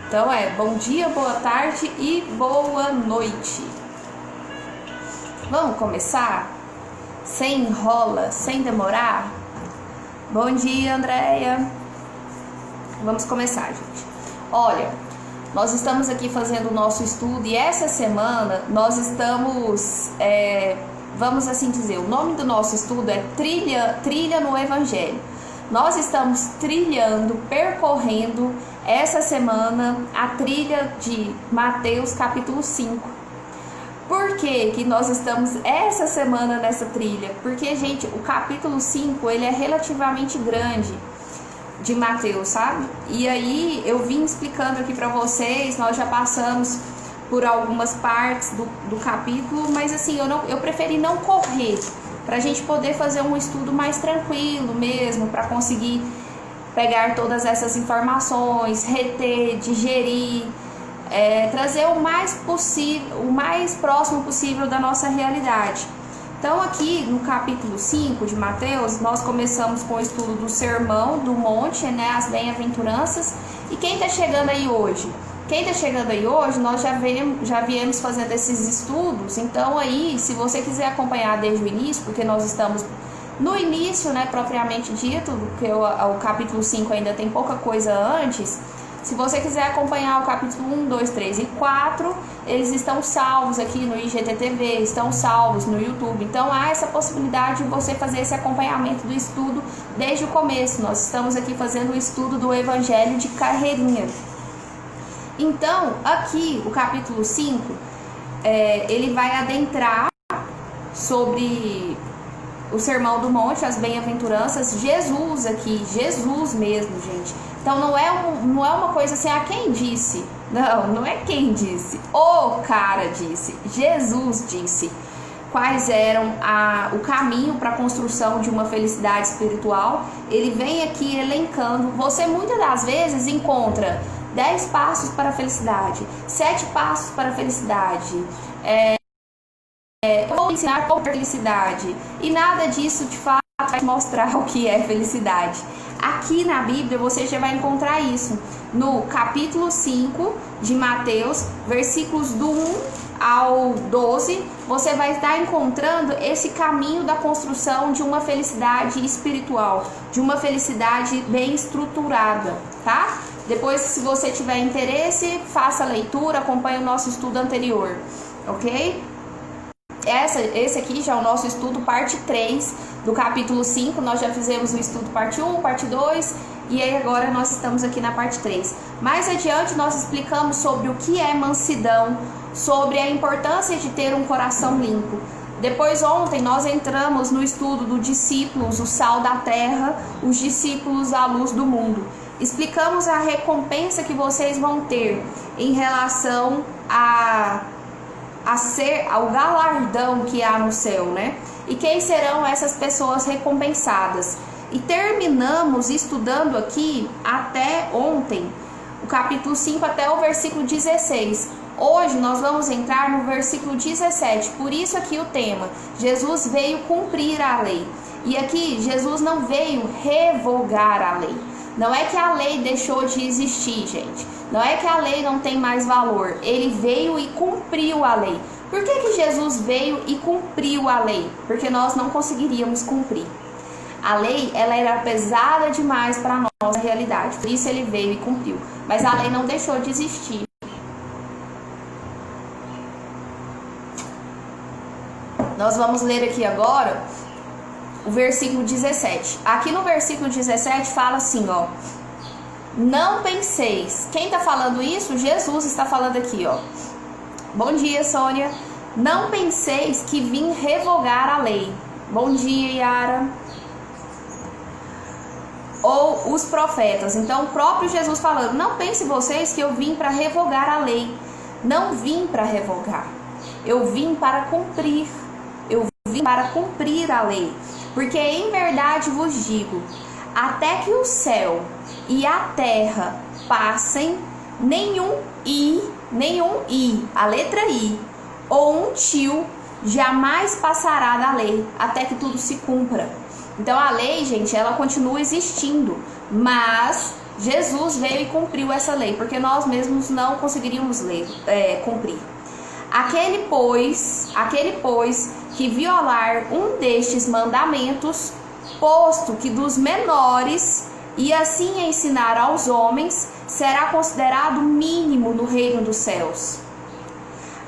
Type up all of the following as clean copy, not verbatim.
Então bom dia, boa tarde e boa noite. Vamos começar? Sem enrola, sem demorar? Bom dia, Andréia. Vamos começar, gente. Olha, nós estamos aqui fazendo o nosso estudo e essa semana nós estamos, vamos assim dizer, o nome do nosso estudo é Trilha no Evangelho. Nós estamos percorrendo essa semana a trilha de Mateus capítulo 5. Por que nós estamos essa semana nessa trilha? Porque, gente, o capítulo 5 ele é relativamente grande de Mateus, sabe? E aí eu vim explicando aqui para vocês, nós já passamos por algumas partes do capítulo, mas assim, eu preferi não correr, para a gente poder fazer um estudo mais tranquilo mesmo, para conseguir pegar todas essas informações, reter, digerir, trazer o mais próximo possível da nossa realidade. Então aqui no capítulo 5 de Mateus, nós começamos com o estudo do Sermão do Monte, né, as bem-aventuranças. E quem está chegando aí hoje? Nós já viemos fazendo esses estudos. Então aí, se você quiser acompanhar desde o início, porque nós estamos no início, né, propriamente dito, porque o capítulo 5 ainda tem pouca coisa antes. Se você quiser acompanhar o capítulo 1, 2, 3 e 4, eles estão salvos aqui no IGTV, estão salvos no YouTube. Então há essa possibilidade de você fazer esse acompanhamento do estudo desde o começo. Nós estamos aqui fazendo o estudo do Evangelho de carreirinha. Então, aqui, o capítulo 5, ele vai adentrar sobre o Sermão do Monte, as bem-aventuranças, Jesus aqui, Jesus mesmo, gente. Então não é uma coisa assim, quem disse? Não é quem disse, o cara disse, Jesus disse quais eram o caminho para a construção de uma felicidade espiritual. Ele vem aqui elencando. Você muitas das vezes encontra 10 passos para a felicidade, 7 passos para a felicidade, vou ensinar como é felicidade, e nada disso de fato vai mostrar o que é felicidade. Aqui na Bíblia você já vai encontrar isso no capítulo 5 de Mateus, versículos do 1 ao 12, você vai estar encontrando esse caminho da construção de uma felicidade espiritual, de uma felicidade bem estruturada, tá? Depois, se você tiver interesse, faça a leitura, acompanhe o nosso estudo anterior, ok? Esse aqui já é o nosso estudo parte 3 do capítulo 5. Nós já fizemos o estudo parte 1, parte 2 e aí agora nós estamos aqui na parte 3. Mais adiante nós explicamos sobre o que é mansidão, sobre a importância de ter um coração limpo. Depois ontem nós entramos no estudo dos discípulos, o sal da terra, os discípulos a luz do mundo. Explicamos a recompensa que vocês vão ter em relação ao galardão que há no céu, né? E quem serão essas pessoas recompensadas. E terminamos estudando aqui até ontem, o capítulo 5 até o versículo 16. Hoje nós vamos entrar no versículo 17, por isso aqui o tema, Jesus veio cumprir a lei. E aqui Jesus não veio revogar a lei. Não é que a lei deixou de existir, gente. Não é que a lei não tem mais valor. Ele veio e cumpriu a lei. Por que Jesus veio e cumpriu a lei? Porque nós não conseguiríamos cumprir. A lei, ela era pesada demais para a nossa realidade. Por isso ele veio e cumpriu. Mas a lei não deixou de existir. Nós vamos ler aqui agora o versículo 17. Aqui no versículo 17 fala assim, ó. Não penseis. Quem está falando isso? Jesus está falando aqui, ó. Bom dia, Sônia. Não penseis que vim revogar a lei. Bom dia, Yara. Ou os profetas. Então, o próprio Jesus falando, não pense vocês que eu vim para revogar a lei. Não vim para revogar. Eu vim para cumprir. Eu vim para cumprir a lei. Porque em verdade vos digo, até que o céu e a terra passem, nenhum i, a letra i, ou um tio, jamais passará da lei, até que tudo se cumpra. Então a lei, gente, ela continua existindo, mas Jesus veio e cumpriu essa lei, porque nós mesmos não conseguiríamos cumprir. Aquele, pois, que violar um destes mandamentos, posto que dos menores, e assim ensinar aos homens, será considerado mínimo no reino dos céus.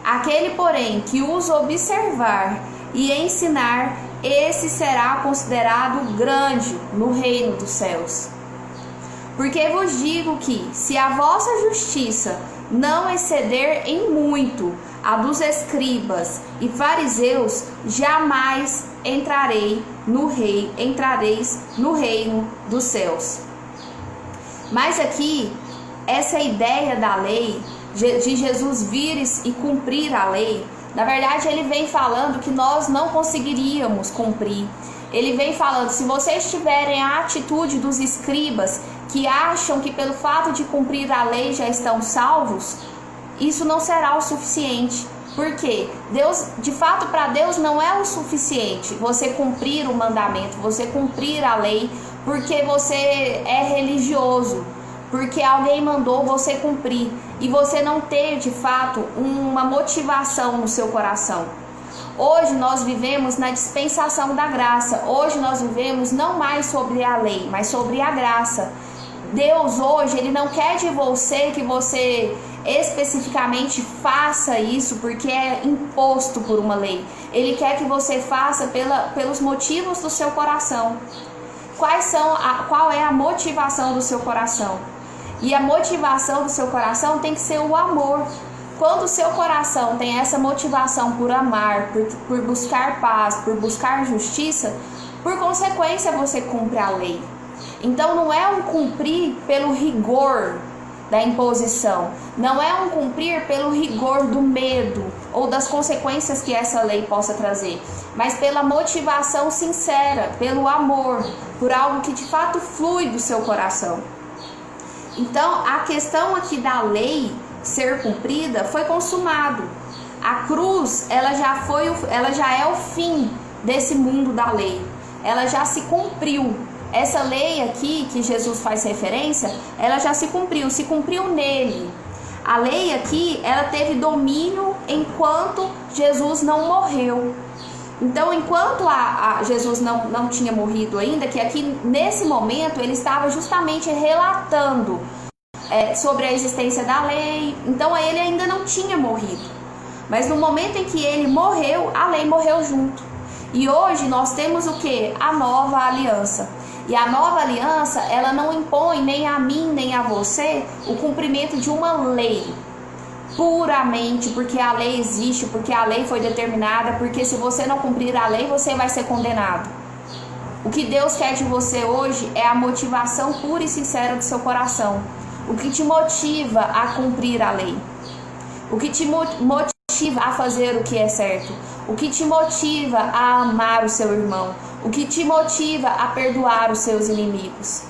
Aquele, porém, que os observar e ensinar, esse será considerado grande no reino dos céus. Porque vos digo que, se a vossa justiça não exceder em muito a dos escribas e fariseus, jamais entrareis no reino dos céus. Mas aqui, essa ideia da lei, de Jesus vir e cumprir a lei, na verdade ele vem falando que nós não conseguiríamos cumprir. Ele vem falando, se vocês tiverem a atitude dos escribas, que acham que pelo fato de cumprir a lei já estão salvos, isso não será o suficiente. Por quê? Deus, de fato, para Deus não é o suficiente você cumprir o mandamento, você cumprir a lei, porque você é religioso, porque alguém mandou você cumprir, e você não ter, de fato, uma motivação no seu coração. Hoje nós vivemos na dispensação da graça. Hoje nós vivemos não mais sobre a lei, mas sobre a graça. Deus hoje, Ele não quer de você que você especificamente faça isso porque é imposto por uma lei. Ele quer que você faça pelos motivos do seu coração. Qual é a motivação do seu coração? E a motivação do seu coração tem que ser o amor. Quando o seu coração tem essa motivação por amar, por buscar paz, por buscar justiça, por consequência você cumpre a lei. Então não é um cumprir pelo rigor da imposição, não é um cumprir pelo rigor do medo ou das consequências que essa lei possa trazer, mas pela motivação sincera, pelo amor, por algo que de fato flui do seu coração. Então a questão aqui da lei ser cumprida foi consumado. A cruz, ela já é o fim desse mundo da lei. Ela já se cumpriu. Essa lei aqui que Jesus faz referência, ela já se cumpriu nele. A lei aqui, ela teve domínio enquanto Jesus não morreu. Então, enquanto Jesus não tinha morrido ainda, que aqui nesse momento ele estava justamente relatando sobre a existência da lei, então ele ainda não tinha morrido. Mas no momento em que ele morreu, a lei morreu junto. E hoje nós temos o que? A nova aliança. E a nova aliança, ela não impõe nem a mim, nem a você o cumprimento de uma lei. Puramente porque a lei existe, porque a lei foi determinada, porque se você não cumprir a lei, você vai ser condenado. O que Deus quer de você hoje é a motivação pura e sincera do seu coração. O que te motiva a cumprir a lei. O que te motiva a fazer o que é certo. O que te motiva a amar o seu irmão. O que te motiva a perdoar os seus inimigos.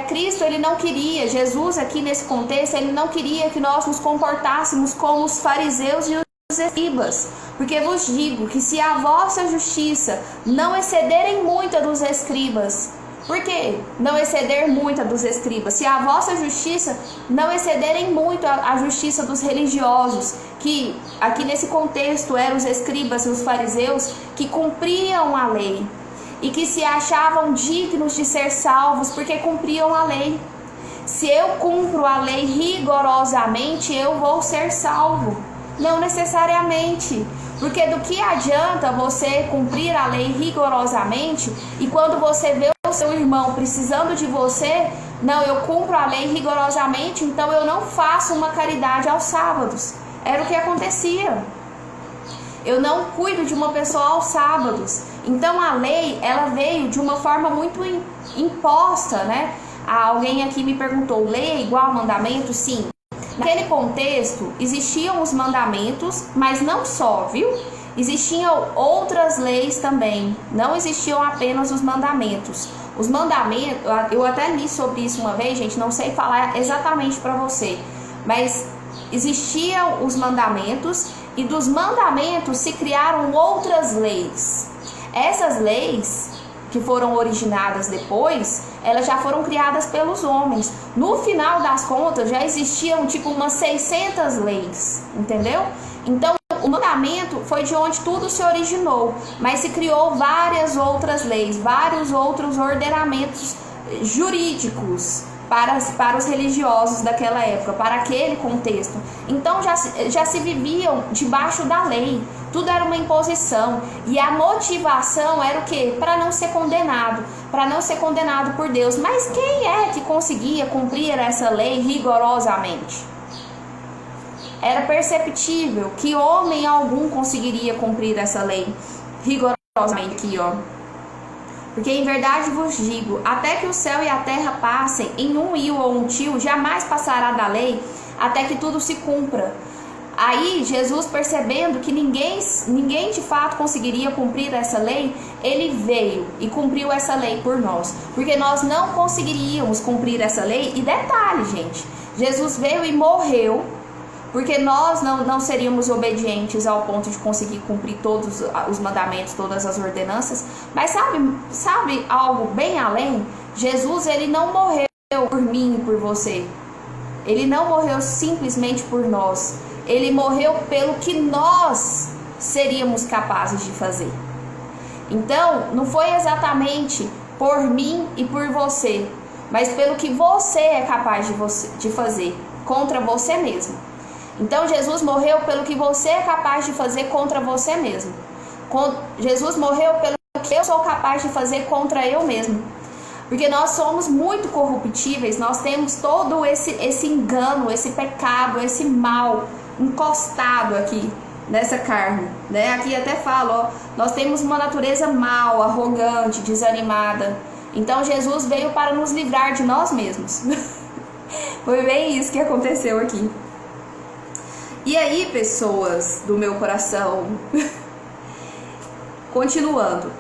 Cristo, ele não queria, Jesus aqui nesse contexto, ele não queria que nós nos comportássemos como os fariseus e os escribas. Porque vos digo que se a vossa justiça não excederem muito a dos escribas. Por que não exceder muito a dos escribas? Se a vossa justiça não excederem muito a justiça dos religiosos, que aqui nesse contexto eram os escribas e os fariseus que cumpriam a lei e que se achavam dignos de ser salvos porque cumpriam a lei. Se eu cumpro a lei rigorosamente, eu vou ser salvo. Não necessariamente. Porque do que adianta você cumprir a lei rigorosamente e quando você vê o seu irmão precisando de você, não, eu cumpro a lei rigorosamente, então eu não faço uma caridade aos sábados. Era o que acontecia. Eu não cuido de uma pessoa aos sábados. Então a lei, ela veio de uma forma muito imposta, né? Alguém aqui me perguntou, lei é igual a mandamento? Sim. Naquele contexto, existiam os mandamentos, mas não só, viu? Existiam outras leis também, não existiam apenas os mandamentos. Os mandamentos, eu até li sobre isso uma vez, gente, não sei falar exatamente para você, mas existiam os mandamentos e dos mandamentos se criaram outras leis. Essas leis que foram originadas depois, elas já foram criadas pelos homens. No final das contas, já existiam tipo umas 600 leis, entendeu? Então, o mandamento foi de onde tudo se originou, mas se criou várias outras leis, vários outros ordenamentos jurídicos para os religiosos daquela época, para aquele contexto. Então já se viviam debaixo da lei, tudo era uma imposição, e a motivação era o quê? Para não ser condenado por Deus. Mas quem é que conseguia cumprir essa lei rigorosamente? Era perceptível que homem algum conseguiria cumprir essa lei rigorosamente aqui, ó. Porque em verdade vos digo, até que o céu e a terra passem, em um il ou um tio, jamais passará da lei, até que tudo se cumpra. Aí Jesus, percebendo que ninguém de fato conseguiria cumprir essa lei, ele veio e cumpriu essa lei por nós. Porque nós não conseguiríamos cumprir essa lei. E detalhe, gente, Jesus veio e morreu, porque nós não seríamos obedientes ao ponto de conseguir cumprir todos os mandamentos, todas as ordenanças. Mas sabe algo bem além? Jesus, ele não morreu por mim e por você. Ele não morreu simplesmente por nós. Ele morreu pelo que nós seríamos capazes de fazer. Então, não foi exatamente por mim e por você, mas pelo que você é capaz de fazer contra você mesmo. Então Jesus morreu pelo que você é capaz de fazer contra você mesmo. Jesus morreu pelo que eu sou capaz de fazer contra eu mesmo. Porque nós somos muito corruptíveis, nós temos todo esse engano, esse pecado, esse mal encostado aqui nessa carne, né? Aqui até falo, ó, nós temos uma natureza mal, arrogante, desanimada. Então Jesus veio para nos livrar de nós mesmos. Foi bem isso que aconteceu aqui. E aí, pessoas do meu coração, continuando,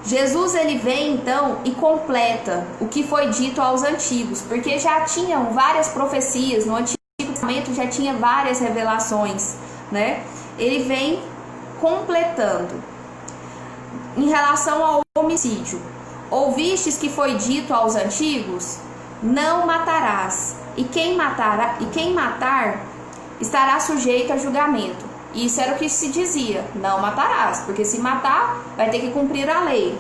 Jesus ele vem então e completa o que foi dito aos antigos, porque já tinham várias profecias, no Antigo Testamento já tinha várias revelações, né? Ele vem completando. Em relação ao homicídio, ouvistes que foi dito aos antigos, não matarás, e quem matar estará sujeito a julgamento. Isso era o que se dizia, não matarás, porque se matar, vai ter que cumprir a lei.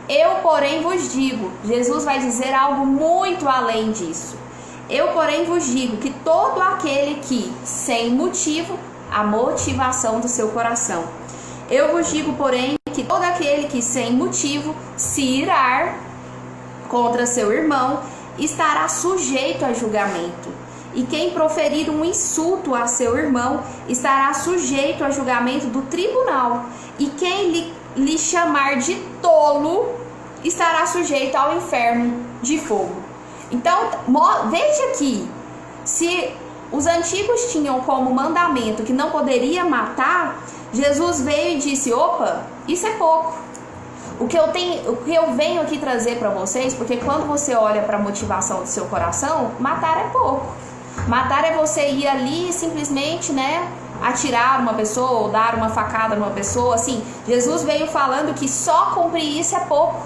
Eu, porém, vos digo, Jesus vai dizer algo muito além disso. Eu, porém, vos digo que todo aquele que, sem motivo, a motivação do seu coração. Eu vos digo, porém, que todo aquele que, sem motivo, se irar contra seu irmão, estará sujeito a julgamento. E quem proferir um insulto a seu irmão estará sujeito a julgamento do tribunal. E quem lhe chamar de tolo estará sujeito ao inferno de fogo. Então, veja aqui, se os antigos tinham como mandamento que não poderia matar, Jesus veio e disse, opa, isso é pouco. O que eu venho aqui trazer para vocês, porque quando você olha para a motivação do seu coração, matar é pouco. Matar é você ir ali e simplesmente, né, atirar uma pessoa ou dar uma facada numa pessoa, assim. Jesus veio falando que só cumprir isso é pouco.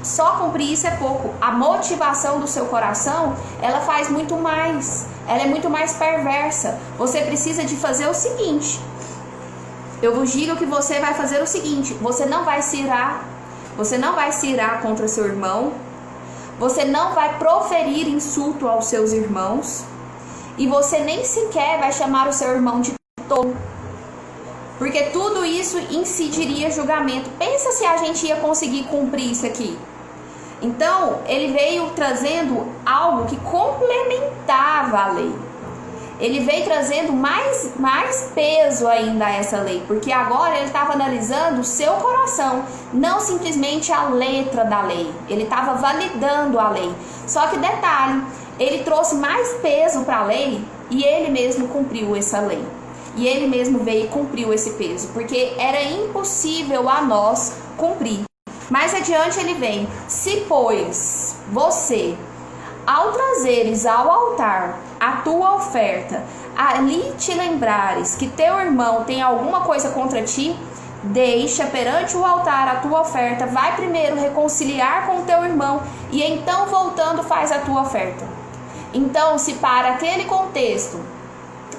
Só cumprir isso é pouco. A motivação do seu coração, ela faz muito mais. Ela é muito mais perversa. Você precisa de fazer o seguinte. Eu vos digo que você vai fazer o seguinte. Você não vai se irar. Você não vai se irar contra seu irmão. Você não vai proferir insulto aos seus irmãos. E você nem sequer vai chamar o seu irmão de tolo. Porque tudo isso incidiria julgamento. Pensa se a gente ia conseguir cumprir isso aqui. Então, ele veio trazendo algo que complementava a lei. Ele veio trazendo mais peso ainda a essa lei. Porque agora ele estava analisando o seu coração, não simplesmente a letra da lei. Ele estava validando a lei. Só que detalhe, ele trouxe mais peso para a lei e ele mesmo cumpriu essa lei. E ele mesmo veio e cumpriu esse peso, porque era impossível a nós cumprir. Mais adiante ele vem, se pois você, ao trazeres ao altar a tua oferta, ali te lembrares que teu irmão tem alguma coisa contra ti, deixa perante o altar a tua oferta, vai primeiro reconciliar com o teu irmão e então voltando faz a tua oferta. Então, se para aquele contexto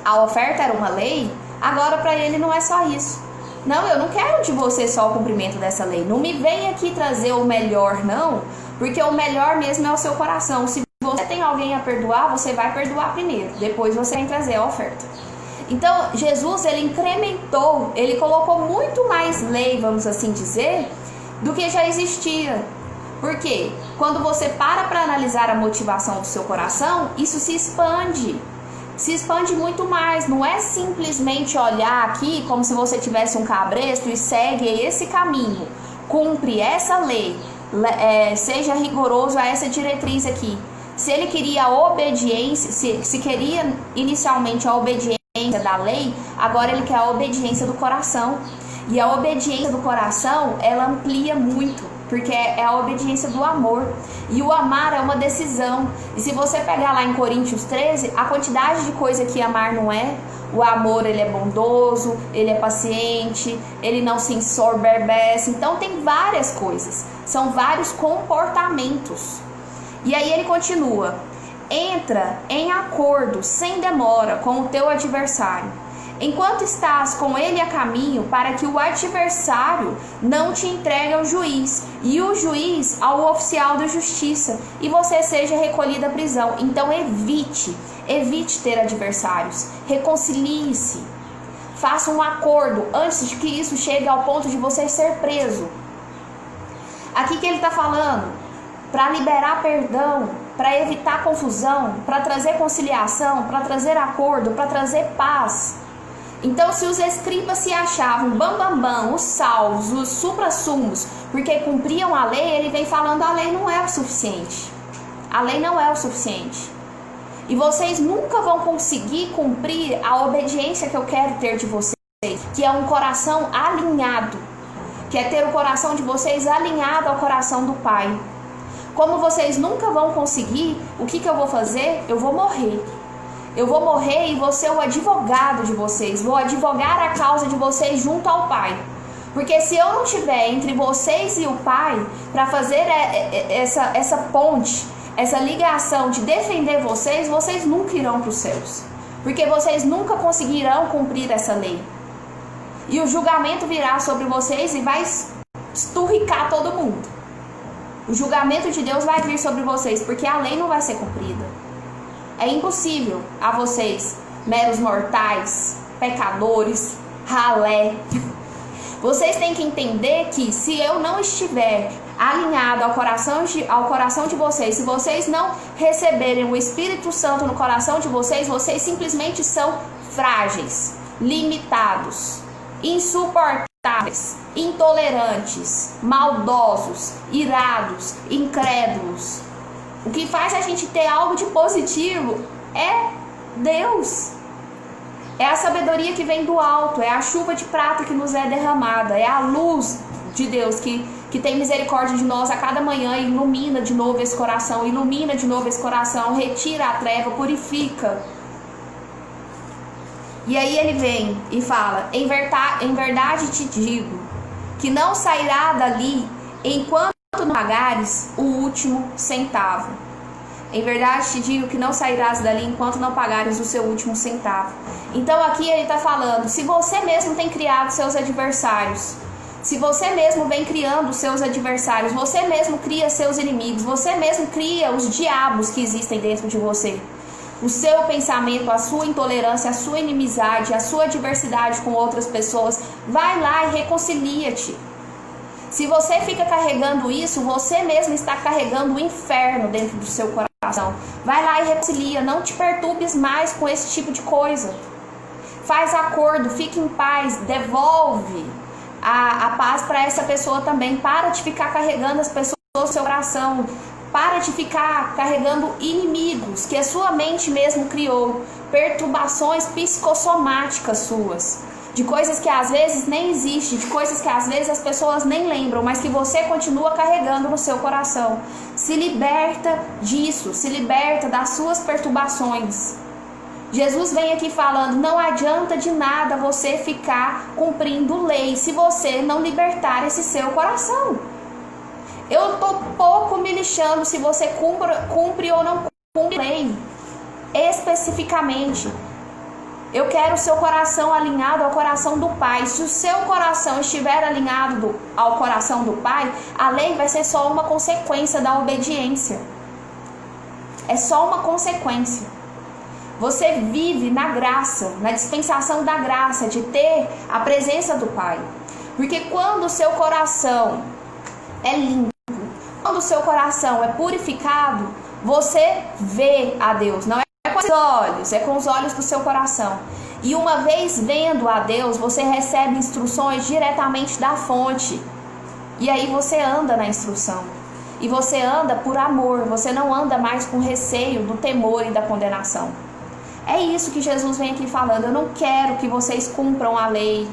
a oferta era uma lei, agora para ele não é só isso. Não, eu não quero de você só o cumprimento dessa lei. Não me venha aqui trazer o melhor, não, porque o melhor mesmo é o seu coração. Se você tem alguém a perdoar, você vai perdoar primeiro, depois você vai trazer a oferta. Então, Jesus, ele incrementou, ele colocou muito mais lei, vamos assim dizer, do que já existia. Por quê? Quando você para analisar a motivação do seu coração, isso se expande muito mais. Não é simplesmente olhar aqui como se você tivesse um cabresto e segue esse caminho, cumpre essa lei, seja rigoroso a essa diretriz aqui. Se ele queria a obediência, se queria inicialmente a obediência da lei, agora ele quer a obediência do coração. E a obediência do coração, ela amplia muito, porque é a obediência do amor. E o amar é uma decisão. E se você pegar lá em Coríntios 13, a quantidade de coisa que amar não é. O amor, ele é bondoso, ele é paciente, ele não se ensoberbece. Então tem várias coisas, são vários comportamentos. E aí ele continua: entra em acordo sem demora com o teu adversário, enquanto estás com ele a caminho, para que o adversário não te entregue ao juiz, e o juiz ao oficial da justiça, e você seja recolhido à prisão. Então evite ter adversários, reconcilie-se, faça um acordo antes de que isso chegue ao ponto de você ser preso. Aqui que ele está falando, para liberar perdão, para evitar confusão, para trazer conciliação, para trazer acordo, para trazer paz. Então, se os escribas se achavam bambambam, os salvos, os suprassumos, porque cumpriam a lei, ele vem falando: a lei não é o suficiente. A lei não é o suficiente. E vocês nunca vão conseguir cumprir a obediência que eu quero ter de vocês, que é um coração alinhado, que é ter o coração de vocês alinhado ao coração do Pai. Como vocês nunca vão conseguir, o que eu vou fazer? Eu vou morrer. Eu vou morrer e vou ser o advogado de vocês. Vou advogar a causa de vocês junto ao Pai. Porque se eu não tiver entre vocês e o Pai para fazer essa ponte, essa ligação de defender vocês, vocês nunca irão para os céus. Porque vocês nunca conseguirão cumprir essa lei. E o julgamento virá sobre vocês e vai esturricar todo mundo. O julgamento de Deus vai vir sobre vocês, porque a lei não vai ser cumprida. É impossível a vocês, meros mortais, pecadores, ralé. Vocês têm que entender que se eu não estiver alinhado ao coração de vocês, se vocês não receberem o Espírito Santo no coração de vocês, vocês simplesmente são frágeis, limitados, insuportáveis, intolerantes, maldosos, irados, incrédulos. O que faz a gente ter algo de positivo é Deus. É a sabedoria que vem do alto, é a chuva de prata que nos é derramada, é a luz de Deus que tem misericórdia de nós a cada manhã e ilumina de novo esse coração, retira a treva, purifica. E aí ele vem e fala: em verdade te digo, que não sairá dali enquanto não pagares o último centavo. Em verdade te digo que não sairás dali enquanto não pagares o seu último centavo. Então aqui ele está falando: se você mesmo tem criado seus adversários, se você mesmo vem criando seus adversários, você mesmo cria seus inimigos, você mesmo cria os diabos que existem dentro de você, o seu pensamento, a sua intolerância, a sua inimizade, a sua adversidade com outras pessoas, vai lá e reconcilia-te. Se você fica carregando isso, você mesmo está carregando o inferno dentro do seu coração. Vai lá e reconcilia, não te perturbes mais com esse tipo de coisa. Faz acordo, fique em paz, devolve a paz para essa pessoa também. Para de ficar carregando as pessoas no seu coração. Para de ficar carregando inimigos que a sua mente mesmo criou, perturbações psicossomáticas suas, de coisas que às vezes nem existem, de coisas que às vezes as pessoas nem lembram, mas que você continua carregando no seu coração. Se liberta disso, se liberta das suas perturbações, Jesus vem aqui falando, não adianta de nada você ficar cumprindo lei se você não libertar esse seu coração. Eu estou pouco me lixando se você cumpre ou não cumpre lei, especificamente. Eu quero o seu coração alinhado ao coração do Pai. Se o seu coração estiver alinhado ao coração do Pai, a lei vai ser só uma consequência da obediência. É só uma consequência. Você vive na graça, na dispensação da graça, de ter a presença do Pai. Porque quando o seu coração é limpo, quando o seu coração é purificado, você vê a Deus. Não é com os olhos, é com os olhos do seu coração. E uma vez vendo a Deus, você recebe instruções diretamente da fonte. E aí você anda na instrução. E você anda por amor, você não anda mais com receio do temor e da condenação. É isso que Jesus vem aqui falando. Eu não quero que vocês cumpram a lei.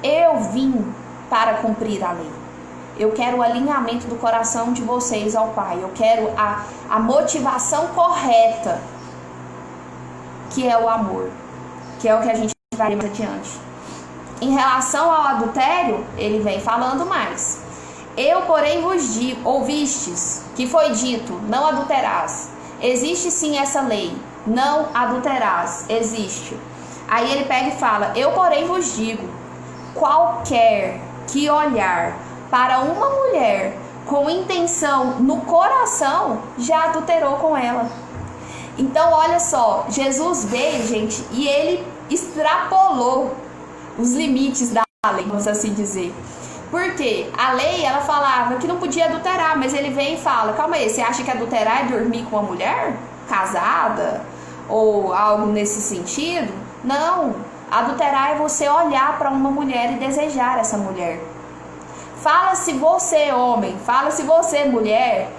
Eu vim para cumprir a lei. Eu quero o alinhamento do coração de vocês ao Pai. Eu quero a motivação correta, que é o amor, que é o que a gente vai ver mais adiante. Em relação ao adultério, ele vem falando mais. Eu, porém, vos digo, ouvistes que foi dito, não adulterás. Existe sim essa lei, não adulterás, existe. Aí ele pega e fala, eu, porém, vos digo, qualquer que olhar para uma mulher com intenção no coração, já adulterou com ela. Então, olha só, Jesus veio, gente, e ele extrapolou os limites da lei, vamos assim dizer. Porque a lei, ela falava que não podia adulterar, mas ele vem e fala, calma aí, você acha que adulterar é dormir com uma mulher casada? Ou algo nesse sentido? Não, adulterar é você olhar para uma mulher e desejar essa mulher. Fala se você, homem, fala se você, mulher,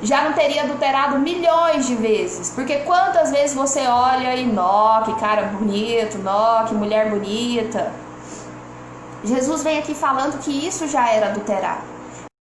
já não teria adulterado milhões de vezes. Porque quantas vezes você olha e, nó, que cara bonito, nó, que mulher bonita. Jesus vem aqui falando que isso já era adulterar.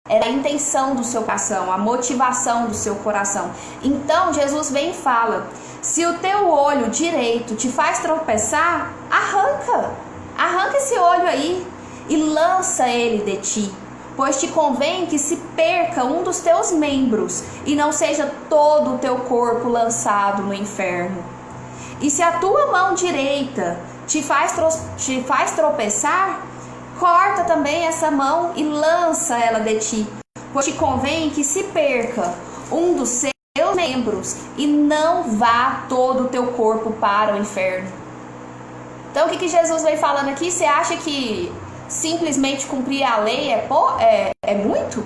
Era a intenção do seu coração, a motivação do seu coração. Então Jesus vem e fala, se o teu olho direito te faz tropeçar, arranca esse olho aí e lança ele de ti. Pois te convém que se perca um dos teus membros e não seja todo o teu corpo lançado no inferno. E se a tua mão direita te faz tropeçar, corta também essa mão e lança ela de ti. Pois te convém que se perca um dos seus membros e não vá todo o teu corpo para o inferno. Então o que Jesus vem falando aqui? Você acha que simplesmente cumprir a lei é muito?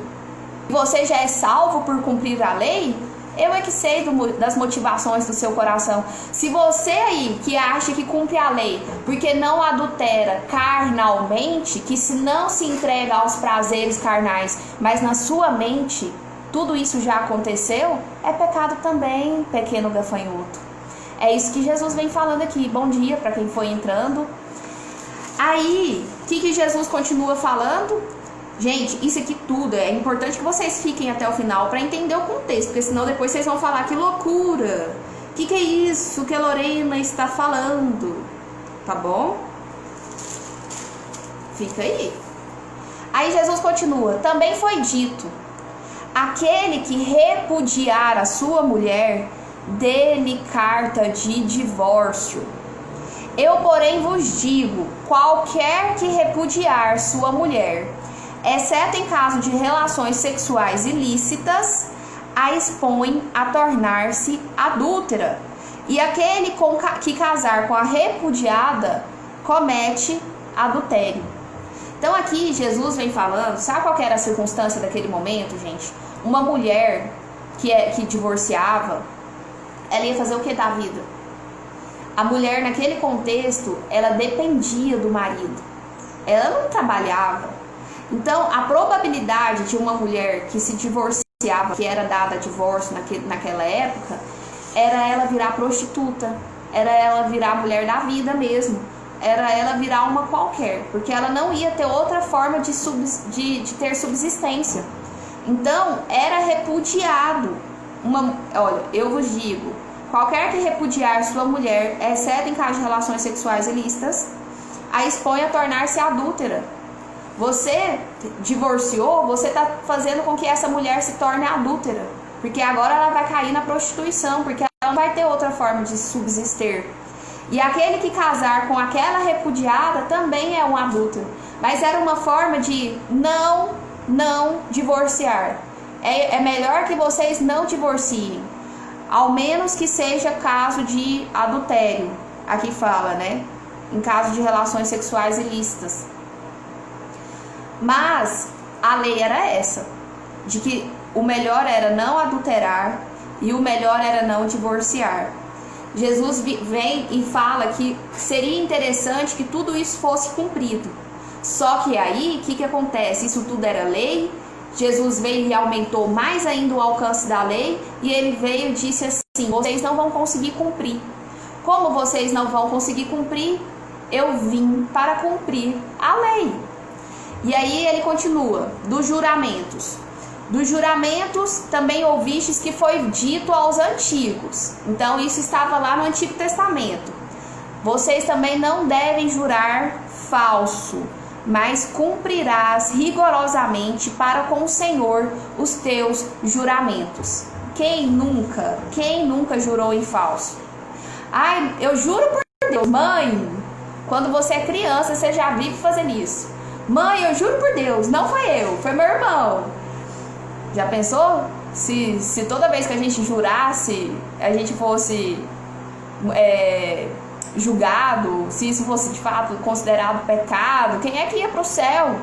Você já é salvo por cumprir a lei? Eu é que sei das motivações do seu coração. Se você aí que acha que cumpre a lei porque não adultera carnalmente, que se não se entrega aos prazeres carnais, mas na sua mente tudo isso já aconteceu, é pecado também, pequeno gafanhoto. É isso que Jesus vem falando aqui. Bom dia para quem foi entrando. Aí, o que Jesus continua falando? Gente, isso aqui tudo é importante que vocês fiquem até o final para entender o contexto, porque senão depois vocês vão falar que loucura. Que é isso que a Lorena está falando? Tá bom? Fica aí. Aí Jesus continua, também foi dito, aquele que repudiar a sua mulher, dê-lhe carta de divórcio. Eu, porém, vos digo, qualquer que repudiar sua mulher, exceto em caso de relações sexuais ilícitas, a expõe a tornar-se adúltera. E aquele que casar com a repudiada, comete adultério. Então aqui Jesus vem falando, sabe qual que era a circunstância daquele momento, gente? Uma mulher que divorciava, ela ia fazer o que da vida? A mulher naquele contexto, ela dependia do marido. Ela não trabalhava. Então, a probabilidade de uma mulher que se divorciava, que era dada divórcio naquela época, era ela virar prostituta, era ela virar mulher da vida mesmo, era ela virar uma qualquer, porque ela não ia ter outra forma de ter subsistência. Então, era repudiado. Olha, eu vos digo, qualquer que repudiar sua mulher, exceto em caso de relações sexuais ilícitas, a expõe a tornar-se adúltera. Você divorciou, você está fazendo com que essa mulher se torne adúltera, porque agora ela vai cair na prostituição, porque ela não vai ter outra forma de subsistir. E aquele que casar com aquela repudiada também é um adúltero. Mas era uma forma de não divorciar. É melhor que vocês não divorciem, ao menos que seja caso de adultério. Aqui fala, né? Em caso de relações sexuais ilícitas. Mas a lei era essa, de que o melhor era não adulterar e o melhor era não divorciar. Jesus vem e fala que seria interessante que tudo isso fosse cumprido. Só que aí, o que acontece? Isso tudo era lei. Jesus veio e aumentou mais ainda o alcance da lei. E ele veio e disse assim: vocês não vão conseguir cumprir. Como vocês não vão conseguir cumprir? Eu vim para cumprir a lei. E aí ele continua, dos juramentos. Dos juramentos também ouvistes que foi dito aos antigos. Então isso estava lá no Antigo Testamento. Vocês também não devem jurar falso, mas cumprirás rigorosamente para com o Senhor os teus juramentos. Quem nunca jurou em falso? Ai, eu juro por Deus, mãe. Quando você é criança, você já vive fazendo isso. Mãe, eu juro por Deus, não foi eu, foi meu irmão. Já pensou? Se toda vez que a gente jurasse, a gente fosse julgado, se isso fosse de fato considerado pecado, quem é que ia para o céu?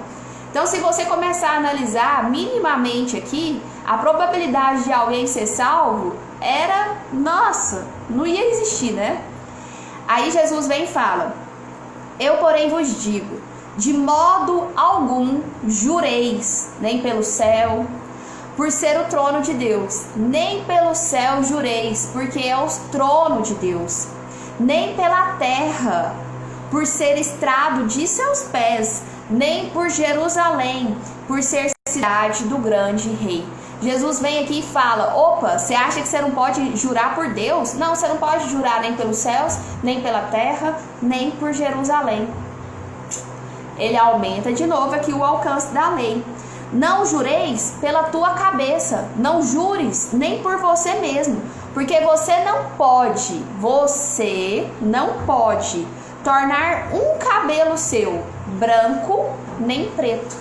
Então, se você começar a analisar minimamente aqui, a probabilidade de alguém ser salvo era, nossa, não ia existir, né? Aí Jesus vem e fala: eu, porém, vos digo, de modo algum jureis, nem pelo céu, por ser o trono de Deus, nem pelo céu jureis, porque é o trono de Deus, nem pela terra, por ser estrado de seus pés, nem por Jerusalém, por ser cidade do grande rei. Jesus vem aqui e fala: opa, você acha que você não pode jurar por Deus? Não, você não pode jurar nem pelos céus, nem pela terra, nem por Jerusalém. Ele aumenta de novo aqui o alcance da lei. Não jureis pela tua cabeça, não jures nem por você mesmo, porque você não pode tornar um cabelo seu branco nem preto.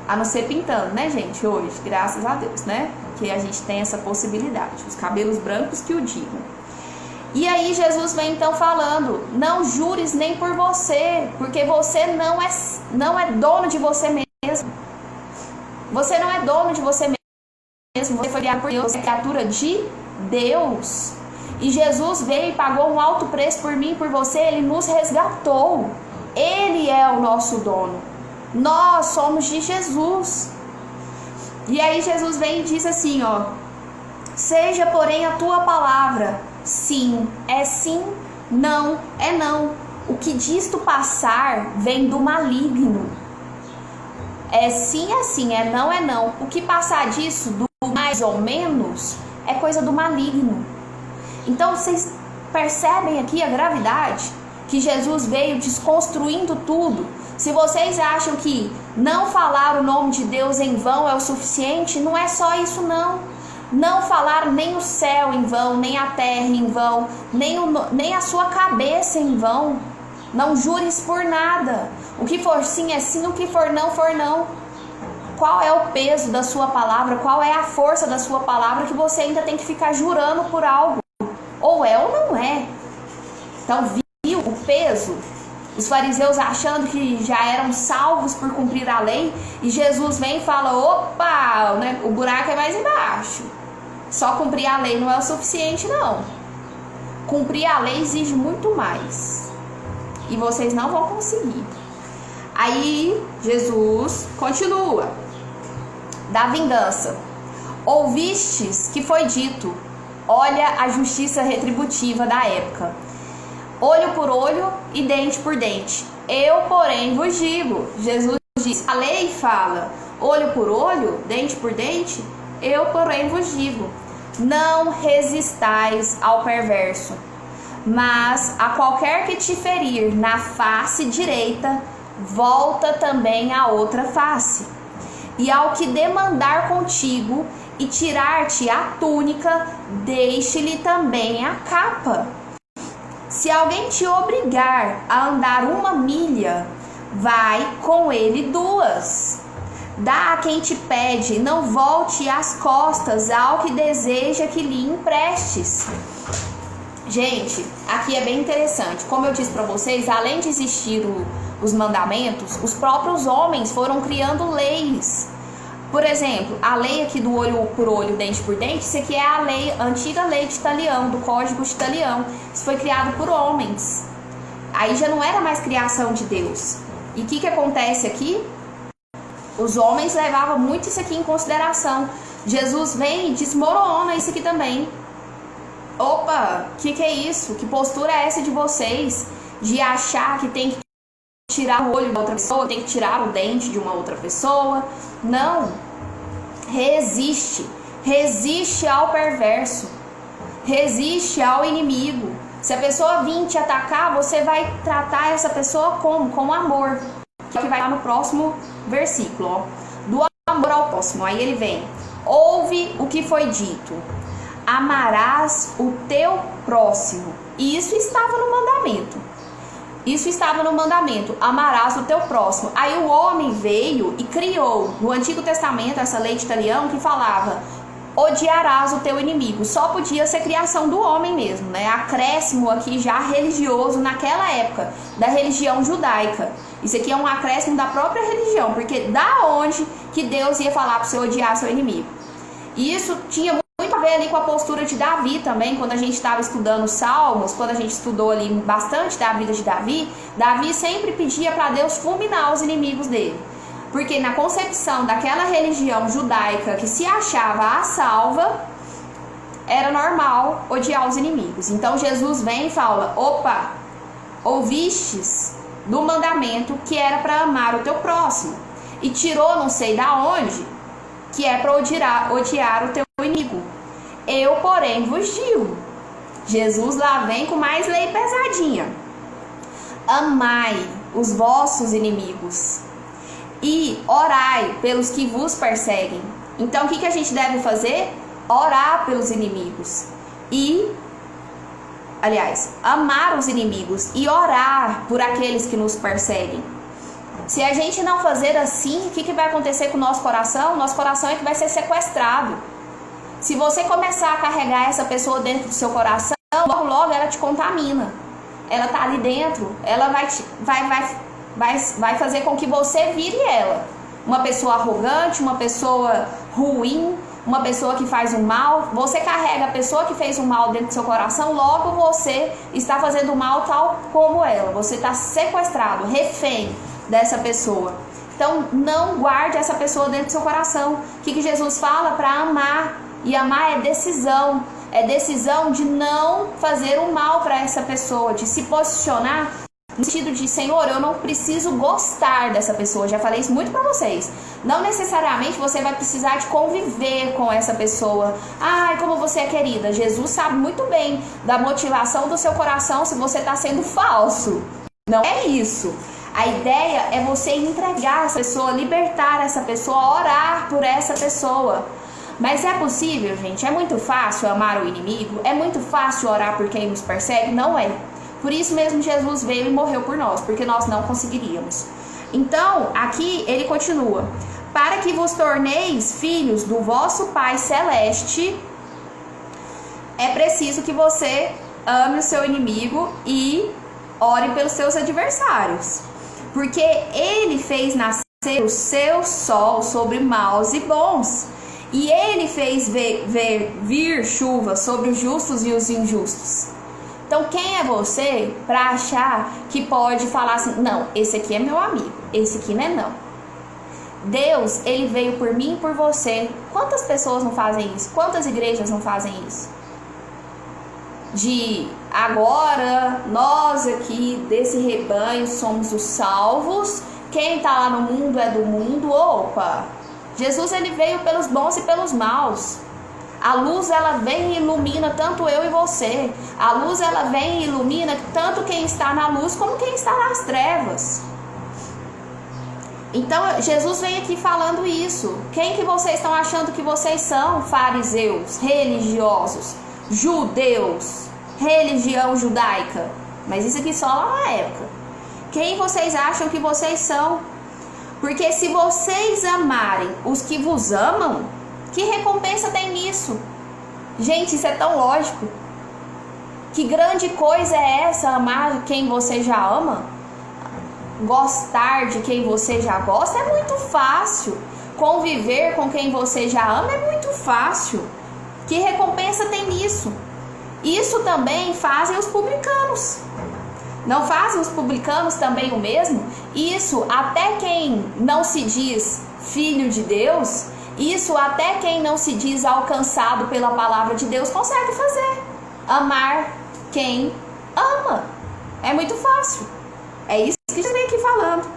A não ser pintando, né, gente, hoje, graças a Deus, né, que a gente tem essa possibilidade, os cabelos brancos que o digam. E aí Jesus vem então falando: não jures nem por você, porque você não é dono de você mesmo. Você não é dono de você mesmo, você foi criado por Deus, você é criatura de Deus. E Jesus veio e pagou um alto preço por mim e por você, ele nos resgatou. Ele é o nosso dono. Nós somos de Jesus. E aí Jesus vem e diz assim, ó: seja, porém, a tua palavra sim, é sim, não, é não. O que disto passar vem do maligno. É sim, é sim, é não. O que passar disso, do mais ou menos, é coisa do maligno. Então vocês percebem aqui a gravidade? Que Jesus veio desconstruindo tudo. Se vocês acham que não falar o nome de Deus em vão é o suficiente, não é só isso não. Não falar nem o céu em vão, nem a terra em vão, nem a sua cabeça em vão. Não jures por nada. O que for sim é sim, o que for não. Qual é o peso da sua palavra? Qual é a força da sua palavra que você ainda tem que ficar jurando por algo? Ou é ou não é. Então, viu o peso? Os fariseus achando que já eram salvos por cumprir a lei, e Jesus vem e fala: opa, né, o buraco é mais embaixo. Só cumprir a lei não é o suficiente, não. Cumprir a lei exige muito mais. E vocês não vão conseguir. Aí Jesus continua: da vingança. Ouvistes que foi dito, olha a justiça retributiva da época. Olho por olho e dente por dente. Eu, porém, vos digo. Jesus diz, a lei fala olho por olho, dente por dente. Eu, porém, vos digo. não resistais ao perverso, mas a qualquer que te ferir na face direita, volta também a outra face. E ao que demandar contigo e tirar-te a túnica, deixe-lhe também a capa. Se alguém te obrigar a andar 1 milha, vai com ele 2. Dá a quem te pede, não volte as costas ao que deseja que lhe emprestes. Gente, aqui é bem interessante. Como eu disse para vocês, além de existir os mandamentos, os próprios homens foram criando leis. Por exemplo, a lei aqui do olho por olho, dente por dente, isso aqui é a antiga lei de Talião, do Código de Talião. Isso foi criado por homens. Aí já não era mais criação de Deus. E o que acontece aqui? Os homens levavam muito isso aqui em consideração. Jesus vem e desmorona isso aqui também. Opa, que é isso? Que postura é essa de vocês? De achar que tem que tirar o olho da outra pessoa, tem que tirar o dente de uma outra pessoa? Não. Resiste ao perverso. Resiste ao inimigo. Se a pessoa vir te atacar, você vai tratar essa pessoa como? Com amor. Que vai lá no próximo versículo, ó. Do amor ao próximo. Aí ele vem: ouve o que foi dito, amarás o teu próximo. E isso estava no mandamento. Amarás o teu próximo. Aí o homem veio e criou no Antigo Testamento essa lei de Talião que falava: odiarás o teu inimigo. Só podia ser criação do homem mesmo, né? Acréscimo aqui já religioso naquela época, da religião judaica. Isso aqui é um acréscimo da própria religião, porque da onde que Deus ia falar para você odiar seu inimigo? E isso tinha muito a ver ali com a postura de Davi também, quando a gente estava estudando os Salmos, quando a gente estudou ali bastante da vida de Davi, Davi sempre pedia para Deus fulminar os inimigos dele. Porque na concepção daquela religião judaica que se achava a salva, era normal odiar os inimigos. Então Jesus vem e fala: opa, ouvistes do mandamento que era para amar o teu próximo, e tirou não sei da onde que é para odiar o teu inimigo. Eu, porém, vos digo. Jesus lá vem com mais lei pesadinha: amai os vossos inimigos e orai pelos que vos perseguem. Então o que a gente deve fazer? Orar pelos inimigos amar os inimigos e orar por aqueles que nos perseguem. Se a gente não fazer assim, o que vai acontecer com o nosso coração? Nosso coração é que vai ser sequestrado. Se você começar a carregar essa pessoa dentro do seu coração, logo ela te contamina. Ela tá ali dentro, ela vai fazer com que você vire ela. Uma pessoa arrogante, uma pessoa ruim, uma pessoa que faz o mal. Você carrega a pessoa que fez o mal dentro do seu coração, logo você está fazendo o mal tal como ela. Você está sequestrado, refém dessa pessoa. Então não guarde essa pessoa dentro do seu coração. O que Jesus fala? Para amar. E amar é decisão. É decisão de não fazer o mal para essa pessoa, de se posicionar no sentido de: Senhor, eu não preciso gostar dessa pessoa. Já falei isso muito pra vocês. Não necessariamente você vai precisar de conviver com essa pessoa. Ai, como você é querida. Jesus sabe muito bem da motivação do seu coração se você tá sendo falso. Não é isso. A ideia é você entregar essa pessoa, libertar essa pessoa, orar por essa pessoa. Mas é possível, gente? É muito fácil amar o inimigo? É muito fácil orar por quem nos persegue? Não é. Por isso mesmo Jesus veio e morreu por nós, porque nós não conseguiríamos. Então, aqui ele continua: para que vos torneis filhos do vosso Pai Celeste, é preciso que você ame o seu inimigo e ore pelos seus adversários. Porque ele fez nascer o seu sol sobre maus e bons, e ele fez vir chuva sobre os justos e os injustos. Então quem é você para achar que pode falar assim: não, esse aqui é meu amigo, esse aqui não é não. Deus, ele veio por mim e por você. Quantas pessoas não fazem isso? Quantas igrejas não fazem isso? De agora, nós aqui desse rebanho somos os salvos, quem tá lá no mundo é do mundo. Opa! Jesus, ele veio pelos bons e pelos maus. A luz, ela vem e ilumina tanto eu e você. A luz, ela vem e ilumina tanto quem está na luz como quem está nas trevas. Então, Jesus vem aqui falando isso. Quem que vocês estão achando que vocês são? Fariseus, religiosos, judeus, religião judaica. Mas isso aqui só lá na época. Quem vocês acham que vocês são? Porque se vocês amarem os que vos amam, que recompensa tem nisso? Gente, isso é tão lógico. Que grande coisa é essa, amar quem você já ama? Gostar de quem você já gosta é muito fácil. Conviver com quem você já ama é muito fácil. Que recompensa tem nisso? Isso também fazem os publicanos. Não fazem os publicanos também o mesmo? Isso até quem não se diz filho de Deus, isso até quem não se diz alcançado pela palavra de Deus consegue fazer. Amar quem ama. É muito fácil. É isso que a gente vem aqui falando.